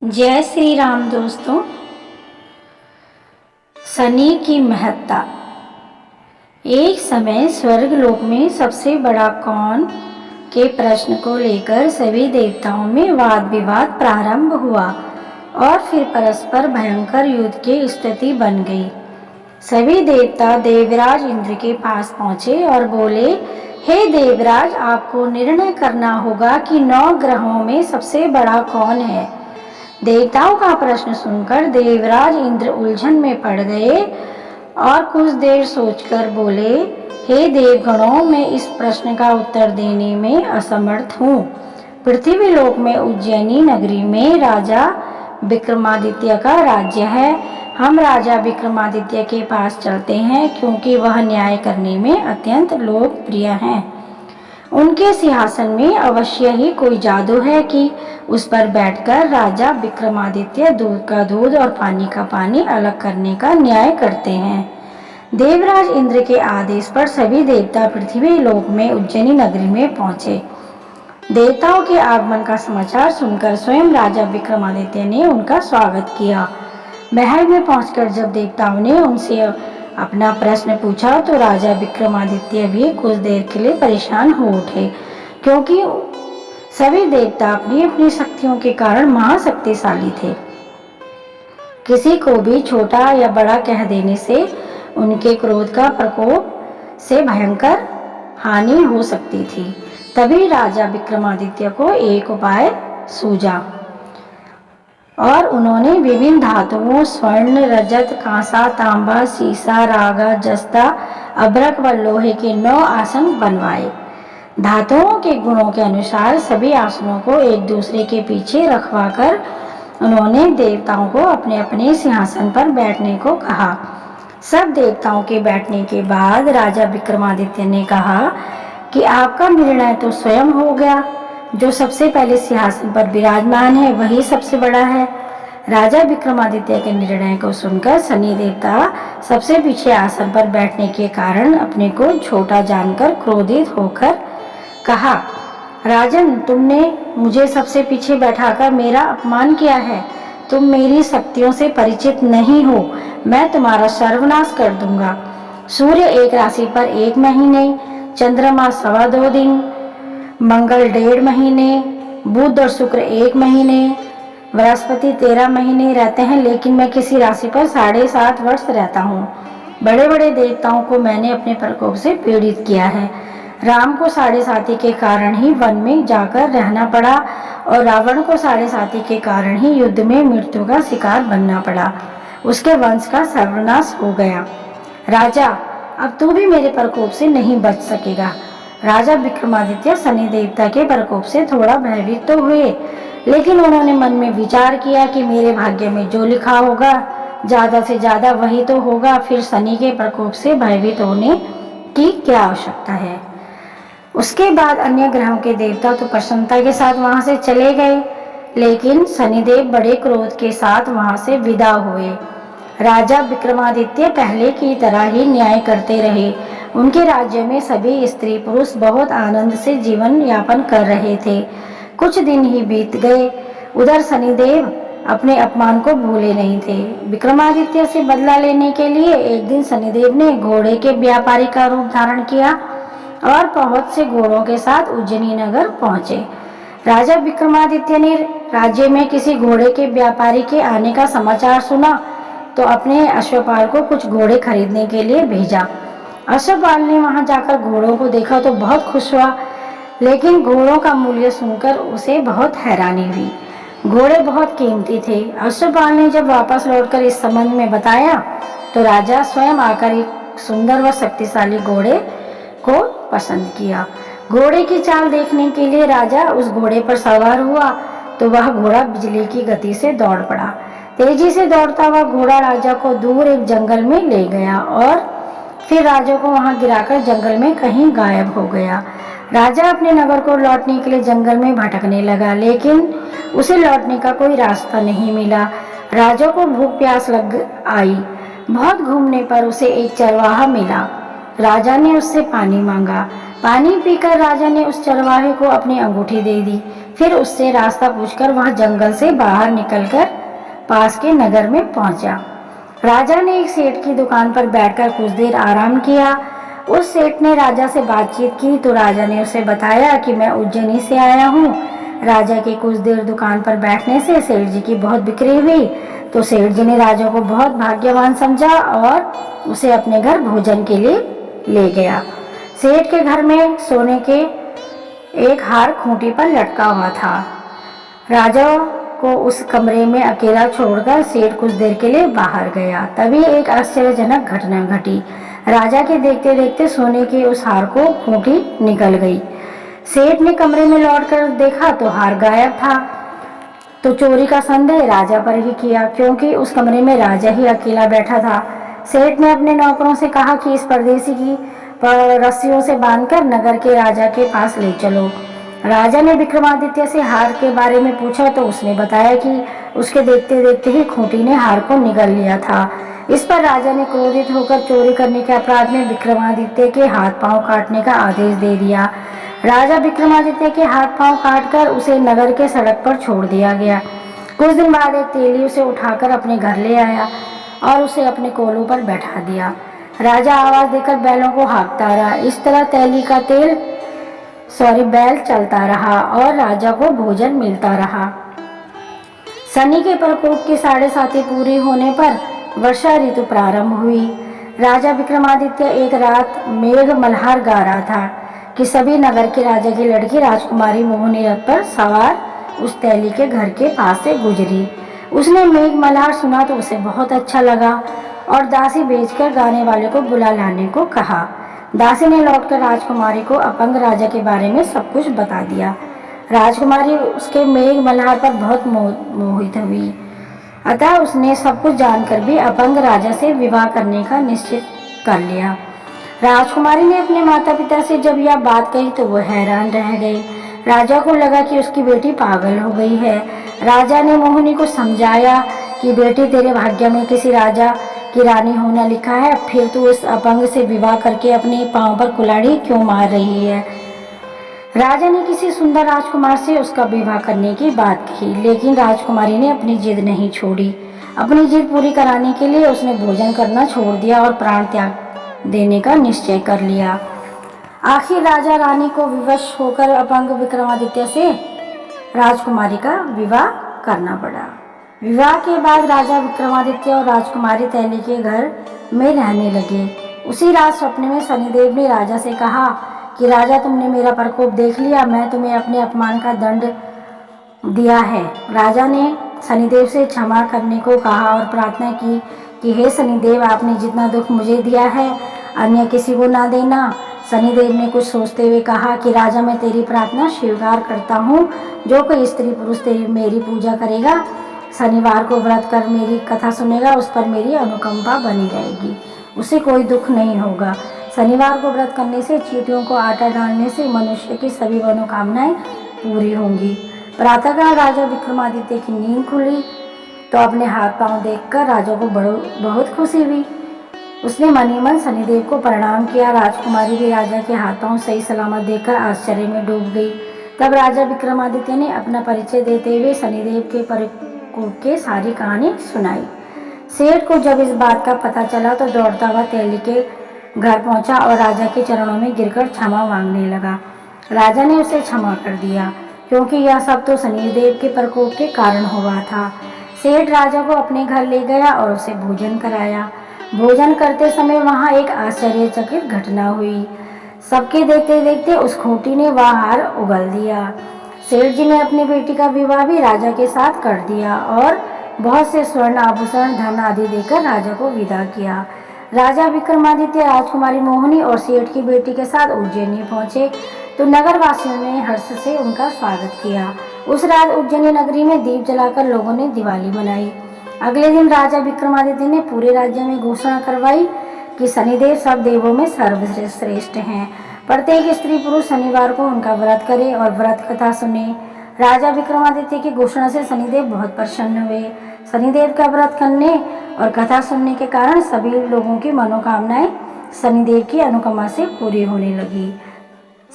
जय श्री राम दोस्तों। शनि की महत्ता। एक समय स्वर्गलोक में सबसे बड़ा कौन के प्रश्न को लेकर सभी देवताओं में वाद विवाद प्रारंभ हुआ और फिर परस्पर भयंकर युद्ध की स्थिति बन गई। सभी देवता देवराज इंद्र के पास पहुंचे और बोले, हे देवराज, आपको निर्णय करना होगा कि 9 ग्रहों में सबसे बड़ा कौन है। देवताओं का प्रश्न सुनकर देवराज इंद्र उलझन में पड़ गए और कुछ देर सोचकर बोले, हे देवगणों, मैं इस प्रश्न का उत्तर देने में असमर्थ हूँ। पृथ्वी लोक में उज्जैनी नगरी में राजा विक्रमादित्य का राज्य है। हम राजा विक्रमादित्य के पास चलते हैं क्योंकि वह न्याय करने में अत्यंत लोकप्रिय हैं। उनके सिंहासन में अवश्य ही कोई जादू है कि उस पर बैठकर राजा विक्रमादित्य दूध का दूध और पानी का पानी अलग करने का न्याय करते हैं। देवराज इंद्र के आदेश पर सभी देवता पृथ्वी लोक में उज्जैनी नगरी में पहुंचे। देवताओं के आगमन का समाचार सुनकर स्वयं राजा विक्रमादित्य ने उनका स्वागत किया। महल में पहुंचकर जब देवताओं ने उनसे अपना प्रश्न पूछा तो राजा विक्रमादित्य भी कुछ देर के लिए परेशान हो उठे, क्योंकि सभी देवता अपनी अपनी शक्तियों के कारण महाशक्तिशाली थे। किसी को भी छोटा या बड़ा कह देने से उनके क्रोध का प्रकोप से भयंकर हानि हो सकती थी। तभी राजा विक्रमादित्य को एक उपाय सूझा और उन्होंने विभिन्न धातुओं स्वर्ण, रजत, कांसा, तांबा, सीसा, रागा, जस्ता, अभ्रक व लोहे के 9 आसन बनवाए। धातुओं के गुणों के अनुसार सभी आसनों को एक दूसरे के पीछे रखवाकर उन्होंने देवताओं को अपने अपने सिंहासन पर बैठने को कहा। सब देवताओं के बैठने के बाद राजा विक्रमादित्य ने कहा कि आपका निर्णय तो स्वयं हो गया। जो सबसे पहले सिंहासन पर विराजमान है वही सबसे बड़ा है। राजा विक्रमादित्य के निर्णय को सुनकर शनि देवता सबसे पीछे आसन पर बैठने के कारण अपने को छोटा जानकर क्रोधित होकर कहा, राजन, तुमने मुझे सबसे पीछे बैठाकर मेरा अपमान किया है। तुम मेरी शक्तियों से परिचित नहीं हो। मैं तुम्हारा सर्वनाश कर दूंगा। सूर्य एक राशि पर 1 महीने, चंद्रमा 2.25 दिन, मंगल 1.5 महीने, बुध और शुक्र 1 महीने, बृहस्पति 13 महीने रहते हैं, लेकिन मैं किसी राशि पर 7.5 वर्ष रहता हूँ। बड़े बड़े देवताओं को मैंने अपने प्रकोप से पीड़ित किया है। राम को 7.5 के कारण ही वन में जाकर रहना पड़ा और रावण को 7.5 के कारण ही युद्ध में मृत्यु का शिकार बनना पड़ा। उसके वंश का सर्वनाश हो गया। राजा, अब तू भी मेरे प्रकोप से नहीं बच सकेगा। राजा विक्रमादित्य शनि देवता के प्रकोप से थोड़ा भयभीत तो हुए, लेकिन उन्होंने मन में विचार किया कि मेरे भाग्य में जो लिखा होगा ज्यादा से ज्यादा वही तो होगा। फिर शनि के प्रकोप से भयभीत होने की क्या आवश्यकता है। उसके बाद अन्य ग्रहों के देवता तो प्रसन्नता के साथ वहां से चले गए, लेकिन शनिदेव बड़े क्रोध के साथ वहां से विदा हुए। राजा विक्रमादित्य पहले की तरह ही न्याय करते रहे। उनके राज्य में सभी स्त्री पुरुष बहुत आनंद से जीवन यापन कर रहे थे। कुछ दिन ही बीत गए। उधर शनिदेव अपने अपमान को भूले नहीं थे। विक्रमादित्य से बदला लेने के लिए एक दिन शनिदेव ने घोड़े के व्यापारी का रूप धारण किया और बहुत से घोड़ों के साथ उज्जैनी नगर पहुंचे। राजा विक्रमादित्य ने राज्य में किसी घोड़े के व्यापारी के आने का समाचार सुना तो अपने अश्वपाल को कुछ घोड़े खरीदने के लिए भेजा। अश्वपाल ने वहां जाकर घोड़ों को देखा तो बहुत खुश हुआ, लेकिन घोड़ों का मूल्य सुनकर उसे बहुत हैरानी हुई। घोड़े बहुत कीमती थे। अश्वपाल ने जब वापस लौटकर इस संबंध में बताया तो राजा स्वयं आकर एक सुंदर व शक्तिशाली घोड़े को पसंद किया। घोड़े की चाल देखने के लिए राजा उस घोड़े पर सवार हुआ तो वह घोड़ा बिजली की गति से दौड़ पड़ा। तेजी से दौड़ता हुआ घोड़ा राजा को दूर एक जंगल में ले गया और फिर राजा को वहां गिराकर जंगल में कहीं गायब हो गया। राजा अपने नगर को लौटने के लिए जंगल में भटकने लगा, लेकिन उसे लौटने का कोई रास्ता नहीं मिला। राजा को भूख प्यास लग आई। बहुत घूमने पर उसे एक चरवाहा मिला। राजा ने उससे पानी मांगा। पानी पीकर राजा ने उस चरवाहे को अपनी अंगूठी दे दी। फिर उससे रास्ता पूछकर वह जंगल से बाहर निकलकर पास के नगर में पहुंचा। राजा ने एक सेठ की दुकान पर बैठकर कुछ देर आराम किया। उस सेठ ने राजा से बातचीत की तो राजा ने उसे बताया कि मैं उज्जैनी से आया हूँ। राजा के कुछ देर दुकान पर बैठने से सेठ जी की बहुत बिक्री हुई, तो सेठ जी ने राजा को बहुत भाग्यवान समझा और उसे अपने घर भोजन के लिए ले गया। सेठ के घर में सोने के एक हार खूंटी पर लटका हुआ था। राजा को उस कमरे में अकेला छोड़कर सेठ कुछ देर के लिए बाहर गया। तभी एक आश्चर्यजनक घटना घटी। राजा के देखते देखते सोने के उस हार को खूंटी निकल गई। सेठ ने कमरे में लौटकर देखा तो हार गायब था। तो चोरी का संदेह राजा पर ही किया, क्योंकि उस कमरे में राजा ही अकेला बैठा था। सेठ ने अपने नौकरों से कहा कि इस परदेसी की रस्सियों से बांधकर नगर के राजा के पास ले चलो। राजा ने विक्रमादित्य से हार के बारे में पूछा तो उसने बताया कि उसके देखते देखते ही खूंटी ने हार को निगल लिया था। इस पर राजा ने क्रोधित होकर चोरी करने के अपराध में विक्रमादित्य के हाथ पांव काटने का आदेश दे दिया। राजा विक्रमादित्य के हाथ पांव काटकर उसे नगर के सड़क पर छोड़ दिया गया। कुछ दिन बाद एक तेली उसे उठाकर अपने घर ले आया और उसे अपने कोलों पर बैठा दिया। राजा आवाज देकर बैलों को हाँकता रहा। इस तरह तैली का बैल चलता रहा और राजा को भोजन मिलता रहा। शनि के प्रकोप की 7.5 पूरी होने पर वर्षा ऋतु प्रारंभ हुई। राजा विक्रमादित्य एक रात मेघ मल्हार गा रहा था कि सभी नगर के राजा की लड़की राजकुमारी मोहिनी रथ पर सवार उस तैली के घर के पास से गुजरी। उसने मेघ मल्हार सुना तो उसे बहुत अच्छा लगा और दासी भेजकर गाने वाले को बुला लाने को कहा। दासी ने लौटकर राजकुमारी को अपंग राजा के बारे में सब कुछ बता दिया। राजकुमारी उसके मेघ मल्हार पर बहुत मोहित हुई, अतः उसने सब कुछ जानकर भी अपंग राजा से विवाह करने का निश्चित कर लिया। राजकुमारी ने अपने माता पिता से जब यह बात कही तो वो हैरान रह गए। राजा को लगा कि उसकी बेटी पागल हो गई है। राजा ने मोहिनी को समझाया कि बेटी, तेरे भाग्य में किसी राजा की रानी होना लिखा है, फिर तू उस अपंग से विवाह करके अपने पांव पर कुल्हाड़ी क्यों मार रही है। राजा ने किसी सुंदर राजकुमार से उसका विवाह करने की बात कही, लेकिन राजकुमारी ने अपनी जिद नहीं छोड़ी। अपनी जिद पूरी कराने के लिए उसने भोजन करना छोड़ दिया और प्राण त्याग देने का निश्चय कर लिया। आखिर राजा रानी को विवश होकर अपंग विक्रमादित्य से राजकुमारी का विवाह करना पड़ा। विवाह के बाद राजा विक्रमादित्य और राजकुमारी तैली के घर में रहने लगे। उसी रात सपने में शनिदेव ने राजा से कहा कि राजा, तुमने मेरा प्रकोप देख लिया, मैं तुम्हें अपने अपमान का दंड दिया है। राजा ने शनिदेव से क्षमा करने को कहा और प्रार्थना की कि हे शनिदेव, आपने जितना दुख मुझे दिया है अन्य किसी को ना देना। शनिदेव ने कुछ सोचते हुए कहा कि राजा, मैं तेरी प्रार्थना स्वीकार करता हूँ। जो कोई स्त्री पुरुष तेरी मेरी पूजा करेगा, शनिवार को व्रत कर मेरी कथा सुनेगा, उस पर मेरी अनुकंपा बनी रहेगी, उसे कोई दुख नहीं होगा। शनिवार को व्रत करने से, चींटियों को आटा डालने से मनुष्य की सभी मनोकामनाएं पूरी होंगी। प्रातःकाल राजा विक्रमादित्य की नींद खुली तो अपने हाथ पांव देखकर राजा को बहुत खुशी हुई। उसने मन ही मन शनिदेव को प्रणाम किया। राजकुमारी भी राजा के हाथ पांव सही सलामत देखकर आश्चर्य में डूब गई। तब राजा विक्रमादित्य ने अपना परिचय देते हुए शनिदेव के प्रकोप की सारी कहानी सुनाई। सेठ को जब इस बात का पता चला तो दौड़ता हुआ तैली के घर पहुंचा और राजा के चरणों में गिरकर क्षमा मांगने लगा। राजा ने उसे क्षमा कर दिया, क्योंकि यह सब तो शनिदेव के प्रकोप के कारण हुआ था। सेठ राजा को अपने घर ले गया और उसे भोजन कराया। भोजन करते समय वहां एक आश्चर्यचकित घटना हुई। सबके देखते देखते उस खूंटी ने वह हार उगल दिया। सेठ जी ने अपनी बेटी का विवाह भी राजा के साथ कर दिया और बहुत से स्वर्ण आभूषण, धन आदि देकर राजा को विदा किया। राजा विक्रमादित्य राजकुमारी मोहिनी और सेठ की बेटी के साथ उज्जैनी पहुंचे तो नगर वासियों ने हर्ष से उनका स्वागत किया। उस रात उज्जैनी नगरी में दीप जलाकर लोगों ने दिवाली मनाई। अगले दिन राजा विक्रमादित्य ने पूरे राज्य में घोषणा करवाई कि शनिदेव सब देवों में सर्वश्रेष्ठ हैं। प्रत्येक स्त्री पुरुष शनिवार को उनका व्रत करे और व्रत कथा सुने। राजा विक्रमादित्य की घोषणा से शनिदेव बहुत प्रसन्न हुए। शनिदेव का व्रत करने और कथा सुनने के कारण सभी लोगों की मनोकामनाएं शनिदेव की अनुकंपा से पूरी होने लगी।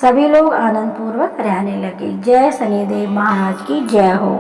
सभी लोग आनंद पूर्वक रहने लगे। जय शनिदेव महाराज की जय हो।